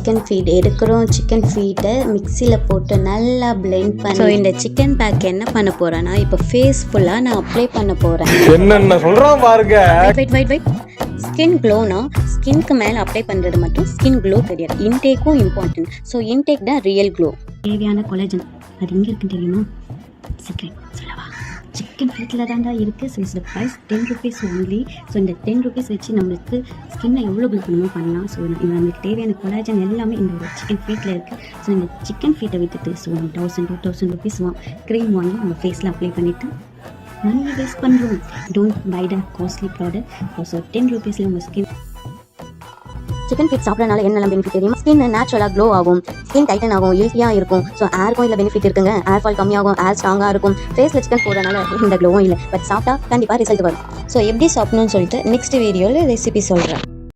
Chicken feet எடுக்கிறோம். Chicken ஃபீட்டை மிக்சியில் போட்டு நல்லா பிளெண்ட் பண்ணி, ஸோ இந்த சிக்கன் பேக் என்ன பண்ண போகிறேன்னா இப்போ ஃபேஸ் ஃபுல்லாக நான் அப்ளை பண்ண போகிறேன். என்னென்ன சொல்கிறோம் பாருங்க. வெயிட் ஸ்கின் க்ளோனா ஸ்கின்க்கு மேலே அப்ளை பண்ணுறது மட்டும் ஸ்கின் க்ளோ கிடையாது, இன்டேக்கும் இம்பார்ட்டன்ட். ஸோ இன்டேக் தான் ரியல் க்ளோ. தேவையான கொலாஜன் அது எங்கே இருக்குன்னு தெரியுமா? சீக்கிரம் சொல்லவா? சிக்கன் ஃபீட்டில் தான்டா இருக்குது. ஸோ இந்த ப்ரைஸ் 10 rupees ஒன்லி. ஸோ இந்த 10 rupees வச்சு நம்மளுக்கு ஸ்கின்னை எவ்வளோ க்ளோ பண்ணணுமோ பண்ணலாம். ஸோ நம்மளுக்கு தேவையான கொலாஜன் எல்லாமே இந்த ஒரு சிக்கன் ஃபீட்டில் இருக்குது. ஸோ இந்த சிக்கன் ஃபீட்டை விட்டுட்டு ஸோ 1000-2000 rupees க்ரீம் வாங்கி நம்ம ஃபேஸில் அப்ளை பண்ணிவிட்டு மணி வேஸ்ட் பண்ணுறோம். Don't buy the costly product. So 10 rupeesல உங்கள் ஸ்கின் சிக்கன் ஃபீட் சாப்பிட்றதுனால என்னெல்லாம் பெனிஃபிட் தெரியுமா? ஸ்கின் நேச்சுரலாக க்ளோ ஆகும், ஸ்கின் டைட்டன் ஆகும், ஹெல்த்தியாக இருக்கும். ஸோ ஏருக்கும் இல்லை பெனிஃபிட் இருக்குங்க. ஏர் ஃபால் கம்மியாகும், ஏர் ஸ்ட்ராங்காக இருக்கும். ஃபேஸில் சிக்கன் போடுறதுனால இந்த க்ளோவும் இல்லை, பட் சாப்பிட்டா கண்டிப்பாக ரிசல்ட் வரும். ஸோ எப்படி சாப்பிடணும்னு சொல்லிட்டு நெக்ஸ்ட் வீடியோவில் ரெசிபி சொல்கிறேன்.